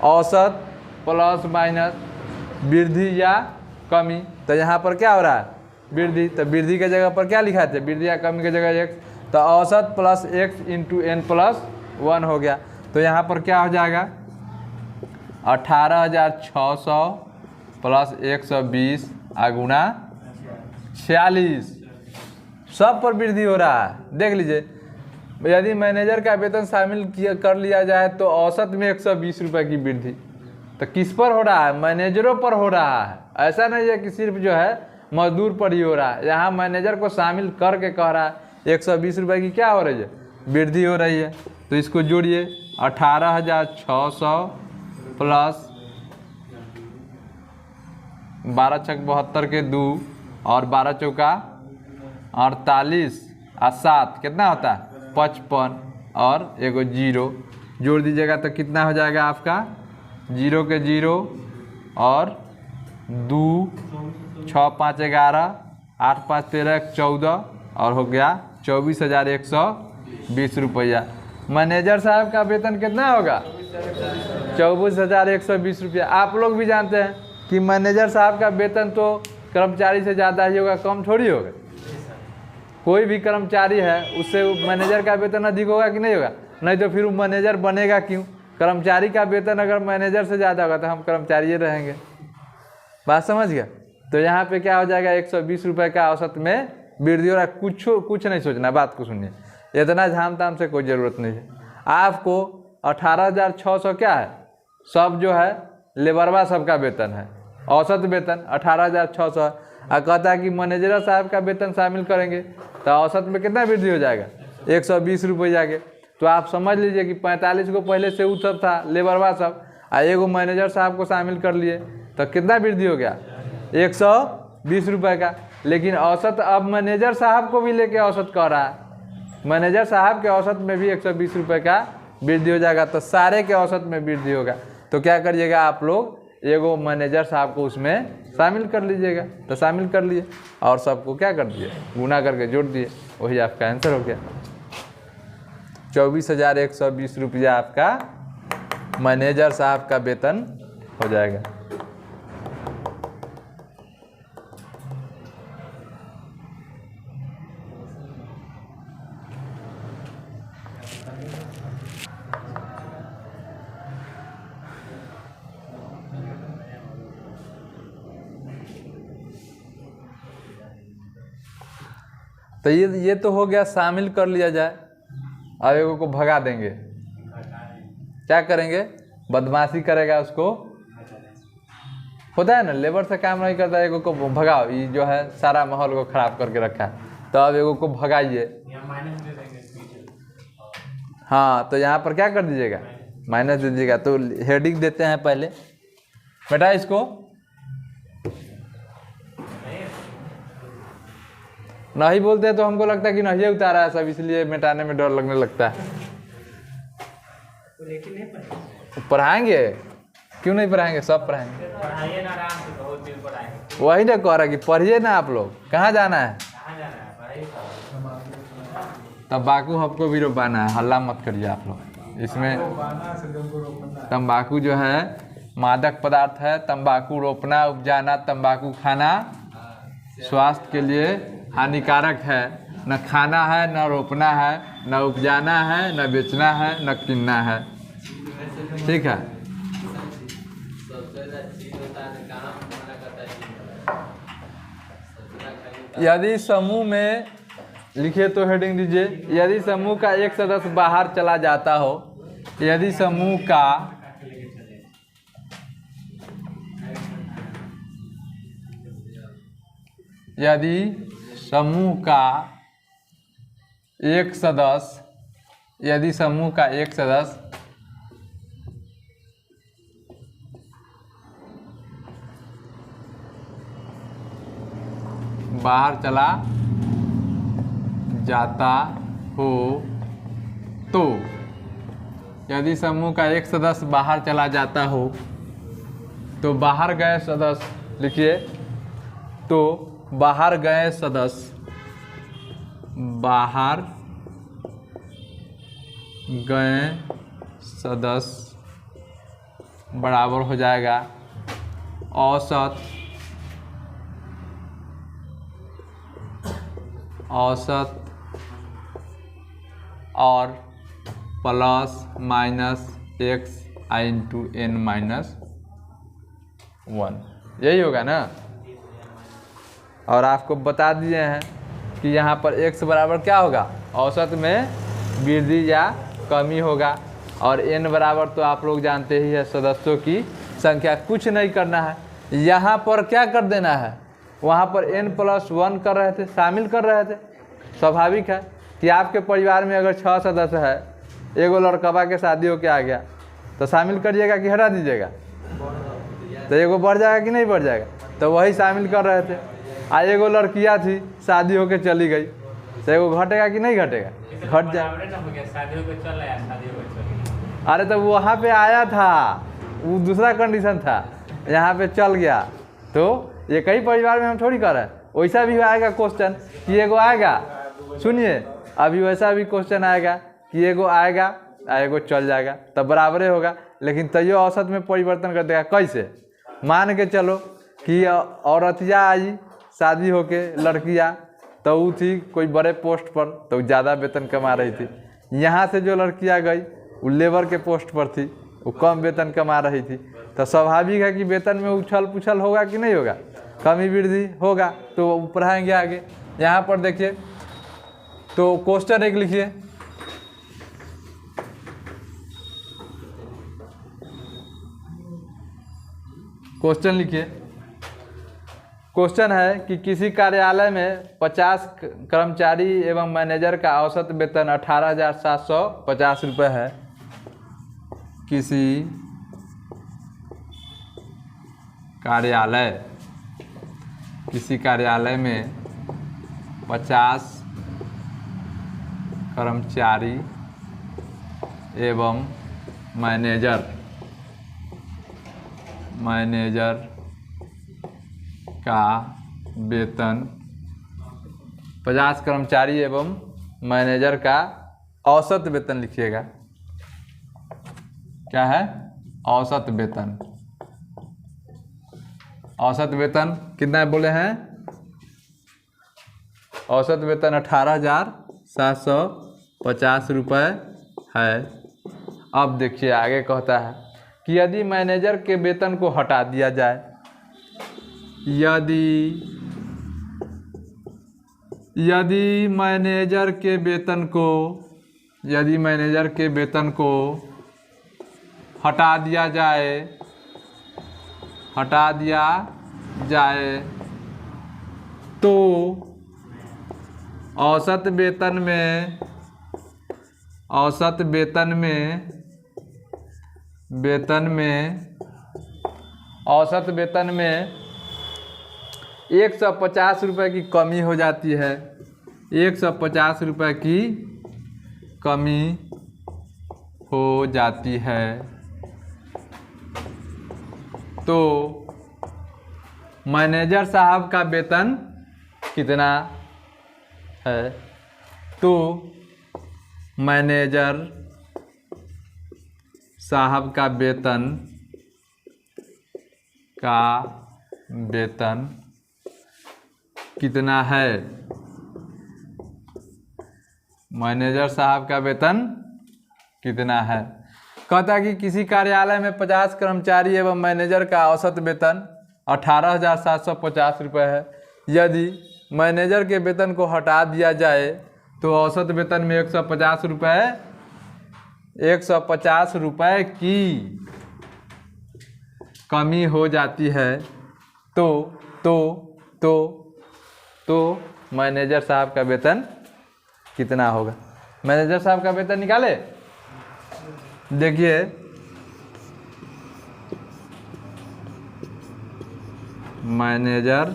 औसत प्लस माइनस वृद्धि या कमी। तो यहाँ पर क्या हो रहा है? वृद्धि। तो वृद्धि के जगह पर क्या लिखा थे? वृद्धि या कमी के जगह x। तो औसत plus x into n plus 1 हो गया। तो यहाँ पर क्या हो जाएगा? 18,600 प्लस 120 गुणा 46। सब पर वृद्धि हो रहा है। देख लीजिए, यदि मैनेजर का वेतन शामिल कर लिया जाए तो औसत में 120 रुपये की वृद्धि। तो किस पर हो रहा है? मैनेजरों पर हो रहा है। ऐसा नहीं है कि सिर्फ जो है मजदूर पर ही हो रहा है। यहाँ मैनेजर को शामिल करके कह रहा है 120 रुपये की क्या हो रही है? वृद्धि हो रही है। तो इसको जोड़िए, 18,600 प्लस 12 छक 72 के 2 और 12 चौका 48 और 7 कितना होता है? 55 और एगो 0 जोड़ दीजिएगा तो कितना हो जाएगा आपका? 0 के 0 और 2 6 5 11 8 5 13 14 और हो गया 24,120 रुपया। मैनेजर साहब का वेतन कितना होगा? 24,120 रुपया। आप लोग भी जानते हैं कि मैनेजर साहब का वेतन तो कर्मचारी से ज़्यादा ही होगा, कम थोड़ी होगा। कोई भी कर्मचारी है उससे मैनेजर का वेतन अधिक होगा कि नहीं होगा? नहीं तो फिर वो मैनेजर बनेगा क्यों? कर्मचारी का वेतन अगर मैनेजर से ज़्यादा होगा तो हम कर्मचारी रहेंगे। बात समझ गया? तो यहाँ पे क्या हो जाएगा, 120 रुपये का औसत में वृद्धि हो रहा है। कुछ नहीं सोचना, बात को सुनिए, इतना झाम ताम से कोई ज़रूरत नहीं है। आपको 18,600 क्या है, सब जो है लेबरवा सबका वेतन है, औसत वेतन 18,600 है। और कहता है कि मैनेजर साहब का वेतन शामिल करेंगे तो औसत में कितना वृद्धि हो जाएगा, 120 रुपये जाके। तो आप समझ लीजिए कि 45 को पहले से उ सब था लेबरवा सब, और एगो मैनेजर साहब को शामिल कर लिए तो कितना वृद्धि हो गया, 120 रुपये का। लेकिन औसत अब मैनेजर साहब को भी लेके औसत कह रहा है, मैनेजर साहब के औसत में भी 120 रुपये का वृद्धि हो जाएगा, तो सारे के औसत में वृद्धि होगा। तो क्या करिएगा आप लोग, एगो मैनेजर साहब को उसमें शामिल कर लीजिएगा। तो शामिल कर लिए और सबको क्या कर दिए, गुना करके जोड़ दिए, वही आपका आंसर हो गया। 24,120 रुपया आपका मैनेजर साहब का वेतन हो जाएगा। तो ये तो हो गया, शामिल कर लिया जाए। अब एगो को भगा देंगे, क्या करेंगे, बदमाशी करेगा उसको, होता है ना, लेबर से काम नहीं करता, एगो को भगाओ, ये जो है सारा माहौल को खराब करके रखा है, तो अब एगो को भगाइए। हाँ, तो यहाँ पर क्या कर दीजिएगा, माइनस दे दीजिएगा। तो हेडिंग देते हैं पहले, बेटा इसको नहीं बोलते हैं तो हमको लगता है कि नहीं उतारा है सब, इसलिए मिटाने में डर लगने लगता है। पढ़ाएंगे क्यों नहीं पढ़ाएंगे, सब पढ़ाएंगे। वही ना कह रहा कि पढ़िए ना आप लोग, कहाँ जाना है, तंबाकू हमको भी रोपाना है, हल्ला मत करिए आप लोग। इसमें तंबाकू जो है मादक पदार्थ है, तंबाकू रोपना, उपजाना, तंबाकू खाना स्वास्थ्य के लिए हानिकारक है। न खाना है, न रोपना है, न उपजाना है, न बेचना है, न किनना है। ठीक है, यदि समूह में, लिखिए तो हेडिंग दीजिए, यदि समूह का एक सदस्य बाहर चला जाता हो, यदि समूह का एक सदस्य, यदि समूह का एक सदस्य बाहर चला जाता हो, तो यदि समूह का एक सदस्य बाहर चला जाता हो, तो बाहर गए सदस्य, लिखिए, तो बाहर गए सदस्य, बाहर गए सदस्य बराबर हो जाएगा औसत और प्लस माइनस एक्स आई इंटू एन माइनस 1, यही होगा ना। और आपको बता दिए हैं कि यहाँ पर x बराबर क्या होगा, औसत में वृद्धि या कमी होगा, और n बराबर तो आप लोग जानते ही है सदस्यों की संख्या। कुछ नहीं करना है, यहाँ पर क्या कर देना है, वहाँ पर n+1 कर रहे थे, शामिल कर रहे थे। स्वाभाविक है कि आपके परिवार में अगर 6 सदस्य है, एगो लड़कवा के शादी होके आ गया, तो शामिल करिएगा कि हटा दीजिएगा, तो एगो बढ़ जाएगा कि नहीं बढ़ जाएगा, तो वही शामिल कर रहे थे। आ एगो लड़कियाँ थी, शादी होके चली गई, तो एगो घटेगा कि नहीं घटेगा, घट जाए। अरे तो वहाँ पे आया था, वो दूसरा कंडीशन था, यहाँ पे चल गया, तो ये कई परिवार में हम थोड़ी कर रहे हैं। वैसा भी आएगा क्वेश्चन कि एगो आएगा, सुनिए, अभी वैसा भी क्वेश्चन आएगा कि एगो आएगा एगो चल जाएगा, तब बराबर होगा, लेकिन तैयो औसत में परिवर्तन कर देगा। कैसे, मान के चलो कि औरतिया आई शादी होके लड़कियाँ, तो वो थी कोई बड़े पोस्ट पर, तो ज़्यादा वेतन कमा रही थी। यहाँ से जो लड़कियाँ गई वो लेबर के पोस्ट पर थी, वो कम वेतन कमा रही थी। तो स्वाभाविक है कि वेतन में उछल पुछल होगा कि नहीं होगा, कमी वृद्धि होगा, तो वो पढ़ाएंगे आगे। यहाँ पर देखिए, तो क्वेश्चन एक लिखिए, क्वेश्चन लिखिए। क्वेश्चन है कि किसी कार्यालय में 50 कर्मचारी एवं मैनेजर का औसत वेतन 18,750 रुपये है। किसी कार्यालय में 50 कर्मचारी एवं मैनेजर का वेतन, 50 कर्मचारी एवं मैनेजर का औसत वेतन लिखिएगा। क्या है? औसत वेतन। औसत वेतन कितना बोले हैं? औसत वेतन 18,750 रुपये है। अब देखिए आगे कहता है कि यदि मैनेजर के वेतन को हटा दिया जाए, यदि मैनेजर के वेतन को हटा दिया जाए तो औसत वेतन में 150 रुपये की कमी हो जाती है। 150 रुपये की कमी हो जाती है। तो मैनेजर साहब का वेतन कितना है? तो मैनेजर साहब का वेतन कितना है? मैनेजर साहब का वेतन कितना है? कहता है कि किसी कार्यालय में 50 कर्मचारी एवं मैनेजर का औसत वेतन 18,750 रुपये है। यदि मैनेजर के वेतन को हटा दिया जाए तो औसत वेतन में 150 रुपये की कमी हो जाती है। तो मैनेजर साहब का वेतन कितना होगा? मैनेजर साहब का वेतन निकाले। देखिए, मैनेजर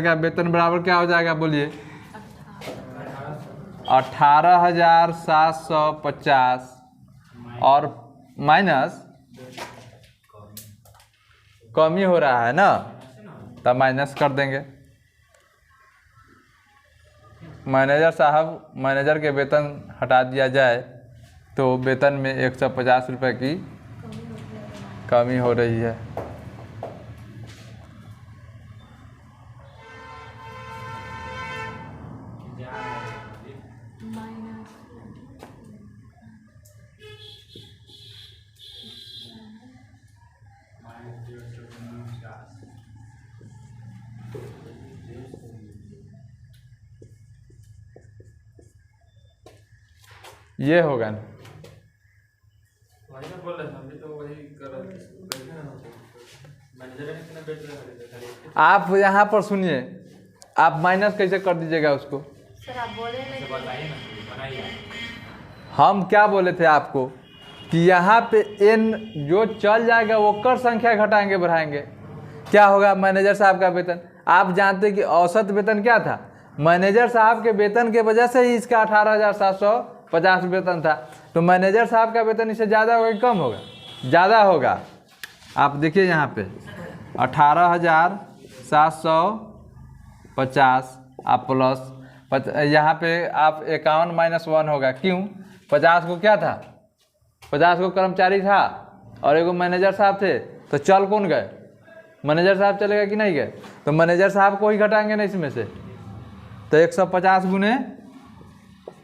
का वेतन, बराबर क्या हो जाएगा बोलिए? 18,750 और माइनस कमी हो रहा है ना, तब माइनस कर देंगे। मैनेजर के वेतन हटा दिया जाए तो वेतन में 150 रुपये की कमी हो रही है। ये होगा ना, आप यहाँ पर सुनिए, आप माइनस कैसे कर दीजिएगा उसको? सर आप बोले हम क्या बोले थे आपको कि यहाँ पे n जो चल जाएगा वो कर संख्या घटाएंगे बढ़ाएंगे, क्या होगा? मैनेजर साहब का वेतन। आप जानते कि औसत वेतन क्या था? मैनेजर साहब के वेतन के वजह से ही इसका 18,750 वेतन था। तो मैनेजर साहब का वेतन इससे ज़्यादा होगा कि कम होगा? ज़्यादा होगा। आप देखिए यहाँ पे 18,750 आप प्लस यहाँ पे आप 51 - 1 होगा। क्यों? 50 को क्या था, 50 को कर्मचारी था और एगो मैनेजर साहब थे, तो चल कौन गए, मैनेजर साहब चले गए कि नहीं गए, तो मैनेजर साहब को ही घटाएंगे ना इसमें से, तो 150 गुने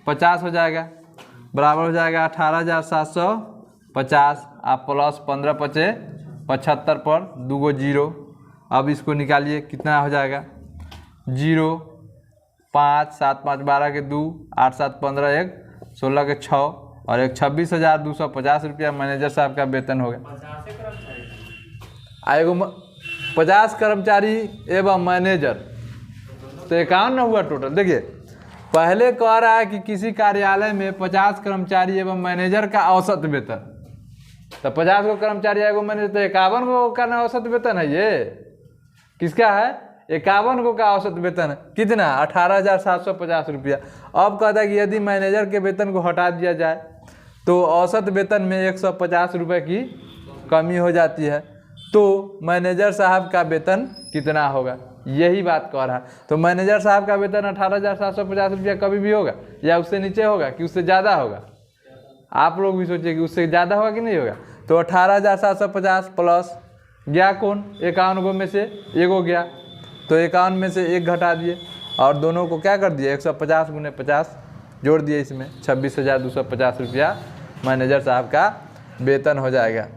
50 हो जाएगा, बराबर हो जाएगा 18,750। आप प्लस 15 पचे 75 पर 2 गो जीरो। अब इसको निकालिए, कितना हो जाएगा, 0 5 7 5 12 के 2 8 7 15 1 16 के 6 और एक 26,250 रुपया मैनेजर साहब का वेतन हो गया। 50 कर्मचारी एवं मैनेजर, तो 51 हुआ टोटल। देखिए पहले कह रहा है कि किसी कार्यालय में 50 कर्मचारी एवं मैनेजर का औसत वेतन, तो 50 को कर्मचारी एवं मैनेजर, तो 51 को का औसत वेतन है, ये किसका है, 51 को का औसत वेतन है, कितना 18,750 रुपया। अब कहता है कि यदि मैनेजर के वेतन को हटा दिया जाए तो औसत वेतन में 150 रुपये की कमी हो जाती है, तो मैनेजर साहब का वेतन कितना होगा, यही बात कह रहा है। तो मैनेजर साहब का वेतन 18,750 रुपया कभी भी होगा या उससे नीचे होगा कि उससे ज़्यादा होगा, आप लोग भी सोचिए कि उससे ज़्यादा होगा कि नहीं होगा। तो 18,750 प्लस गया कौन, 51 गो में से एगो गया, तो 51 में से एक घटा दिए और दोनों को क्या कर दिए 150 गुने 50 जोड़ दिए, इसमें 26,250 रुपया मैनेजर साहब का वेतन हो जाएगा।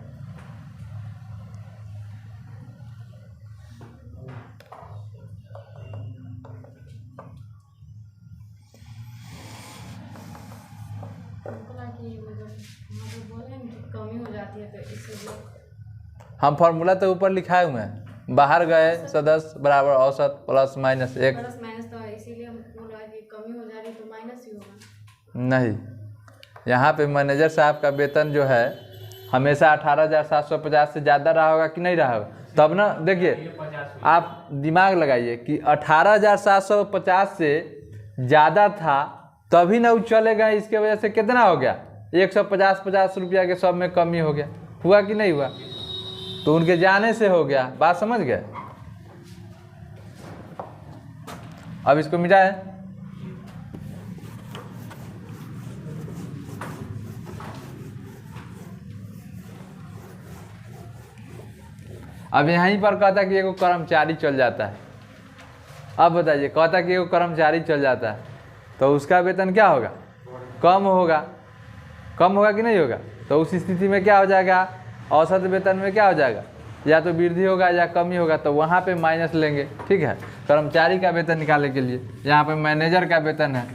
कमी हो जाती है तो इससे हम फॉर्मूला तो ऊपर लिखाए हुए हैं, बाहर गए सदस्य बराबर औसत प्लस माइनस 1, प्लस माइनस, तो इसीलिए हम बोल रहा है कि कमी हो जा रही तो माइनस ही होगा। नहीं, यहाँ पे मैनेजर साहब का वेतन जो है हमेशा 18,750 से ज़्यादा रहा होगा कि नहीं रहा होगा, तब ना। देखिए आप दिमाग लगाइए कि 18,750 से ज़्यादा था तभी ना वो चले गए, इसके वजह से कितना हो गया 150 रुपया के सब में कमी हो गया, हुआ कि नहीं हुआ, तो उनके जाने से हो गया, बात समझ गए। अब इसको मिटाए, अब यहीं पर कहता कि एगो कर्मचारी चल जाता है। अब बताइए, कहता कि एगो कर्मचारी चल जाता है तो उसका वेतन क्या होगा, कम होगा, कम होगा कि नहीं होगा। तो उस स्थिति में क्या हो जाएगा, औसत वेतन में क्या हो जाएगा, या तो वृद्धि होगा या कमी होगा, तो वहाँ पे माइनस लेंगे। ठीक है, कर्मचारी का वेतन निकालने के लिए यहाँ पे मैनेजर का वेतन है,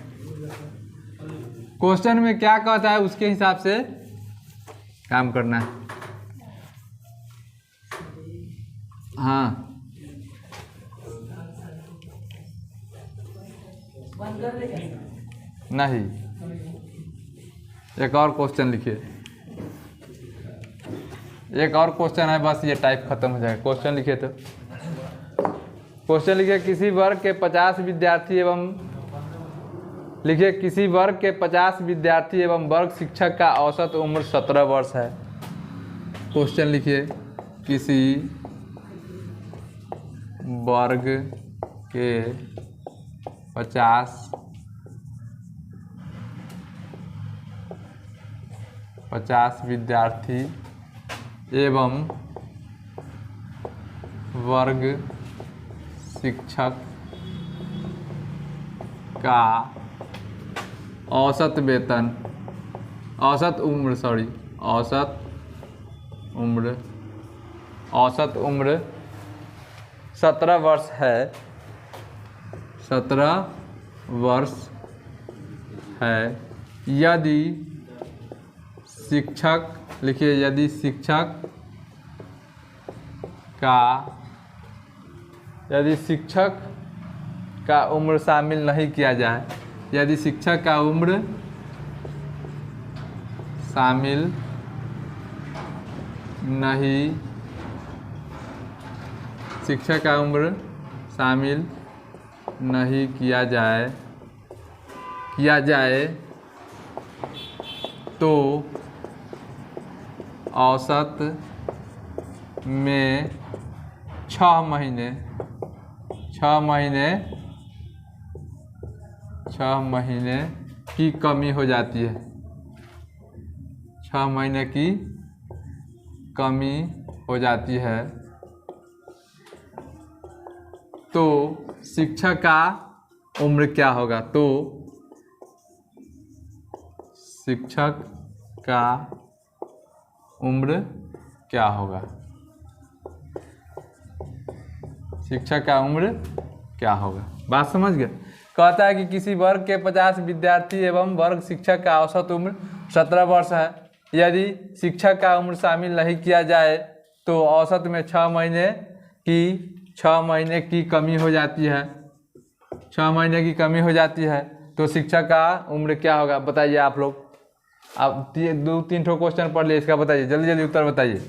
क्वेश्चन में क्या कहता है उसके हिसाब से काम करना है। हाँ नहीं, एक और क्वेश्चन लिखिए, एक और क्वेश्चन है, बस ये टाइप खत्म हो जाएगा। क्वेश्चन लिखिए, तो क्वेश्चन लिखिए, किसी वर्ग के 50 विद्यार्थी एवं लिखिए किसी वर्ग के 50 विद्यार्थी एवं वर्ग शिक्षक का औसत उम्र 17 वर्ष है। क्वेश्चन लिखिए, किसी वर्ग के 50 विद्यार्थी एवं वर्ग शिक्षक का औसत वेतन, औसत उम्र 17 वर्ष है, 17 वर्ष है। यदि शिक्षक लिखिए, यदि शिक्षक का उम्र शामिल नहीं किया जाए, यदि शिक्षक का उम्र शामिल नहीं, शिक्षक का उम्र शामिल नहीं किया जाए तो औसत में 6 महीने की कमी हो जाती है। 6 महीने की कमी हो जाती है तो शिक्षक का उम्र क्या होगा? तो शिक्षक का उम्र क्या होगा? शिक्षक का उम्र क्या होगा? बात समझ गए? कहता है कि किसी वर्ग के 50 विद्यार्थी एवं वर्ग शिक्षक का औसत उम्र 17 वर्ष है। यदि शिक्षक का उम्र शामिल नहीं किया जाए तो औसत में 6 महीने की कमी हो जाती है। 6 महीने की कमी हो जाती है तो शिक्षक का उम्र क्या होगा? बताइए आप लोग। आप 2-3 ठो क्वेश्चन पढ़ लिए, इसका बताइए, जल्दी जल्दी उत्तर बताइए।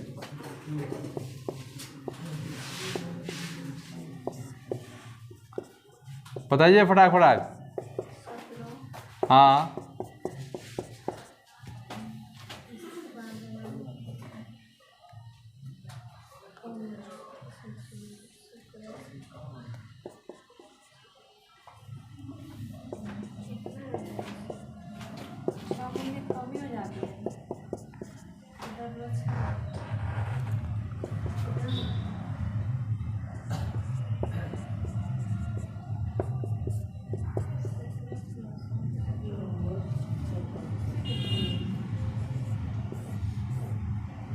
बताइए फटाक फटाक। हाँ, कमी हो जाती है।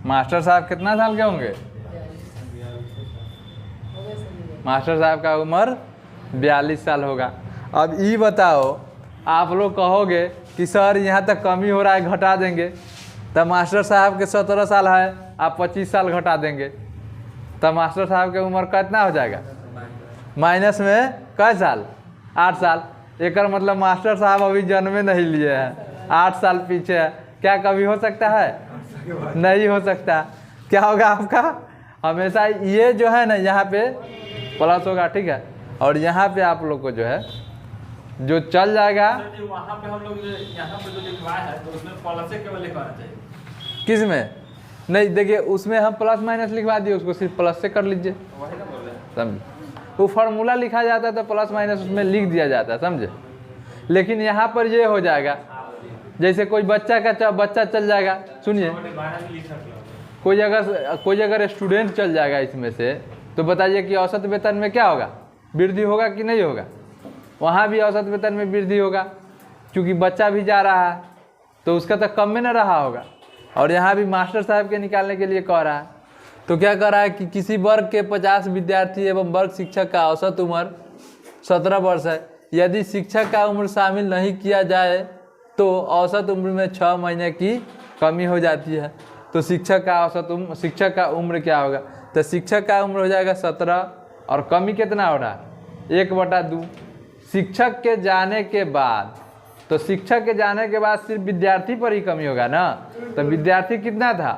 मास्टर साहब कितना साल के होंगे? मास्टर साहब का उम्र 42 साल होगा। अब ये बताओ, आप लोग कहोगे कि सर यहाँ तक कमी हो रहा है, घटा देंगे। तब मास्टर साहब के 17 साल है, आप 25 साल घटा देंगे, तब मास्टर साहब की उम्र कितना हो जाएगा? माइनस में कै साल? 8 साल। एक मतलब मास्टर साहब अभी जन्मे नहीं लिए हैं, 8 साल पीछे है। क्या कभी हो सकता है? नहीं हो सकता। क्या होगा आपका? हमेशा ये जो है ना, यहाँ पे प्लस होगा, ठीक है। और यहाँ पे आप लोग को जो है जो चल जाएगा, वहाँ पे हम लोग यहाँ पे जो लिखवाया है तो उसमें प्लस केवल लिखवाना चाहिए। किस में? नहीं, देखिए उसमें हम प्लस माइनस लिखवा दिए, उसको सिर्फ प्लस से कर लीजिए, वही ना बोल रहे हैं। समझे? वो फार्मूला लिखा जाता है तो प्लस माइनस उसमें लिख दिया जाता है, समझे? लेकिन यहाँ पर ये हो जाएगा, जैसे कोई बच्चा चल जाएगा, सुनिए, कोई अगर स्टूडेंट चल जाएगा इसमें से, तो बताइए कि औसत वेतन में क्या होगा? वृद्धि होगा कि नहीं होगा? वहाँ भी औसत वेतन में वृद्धि होगा, क्योंकि बच्चा भी जा रहा है तो उसका तो कम में न रहा होगा। और यहाँ भी मास्टर साहब के निकालने के लिए कह रहा है, तो क्या कह रहा है कि किसी वर्ग के 50 विद्यार्थी एवं वर्ग शिक्षक का औसत उम्र 17 वर्ष है। यदि शिक्षक का उम्र शामिल नहीं किया जाए तो औसत उम्र में 6 महीने की कमी हो जाती है। तो शिक्षक का उम्र क्या होगा? तो शिक्षक का उम्र हो जाएगा 17 और कमी कितना हो रहा है? 1/2। शिक्षक के जाने के बाद, तो शिक्षक के जाने के बाद सिर्फ विद्यार्थी पर ही कमी होगा ना। तो विद्यार्थी कितना था?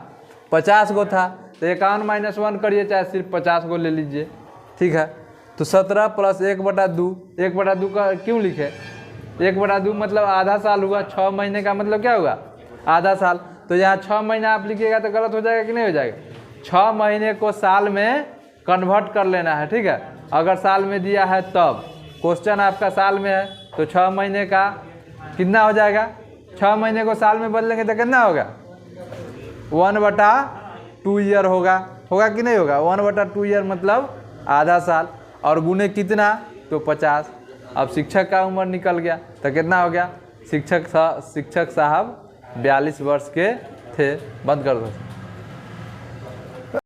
50 गो था, तो 51 - 1 करिए, चाहे सिर्फ 50 गो ले लीजिए, ठीक है। तो 17 + 1/2, 1/2 का क्यों लिखे? 1/2 मतलब आधा साल हुआ। 6 महीने का मतलब क्या हुआ? आधा साल। तो यहाँ 6 महीना आप लिखिएगा तो गलत हो जाएगा कि नहीं हो जाएगा? 6 महीने को साल में कन्वर्ट कर लेना है, ठीक है। अगर साल में दिया है तब, क्वेश्चन आपका साल में है तो 6 महीने का कितना हो जाएगा? 6 महीने को साल में बदलेंगे तो कितना होगा? 1/2 ईयर होगा कि नहीं होगा? 1/2 ईयर मतलब आधा साल, और गुने कितना? तो 50। अब शिक्षक का उम्र निकल गया तो कितना हो गया? शिक्षक साहब 42 वर्ष के थे। बंद कर दो।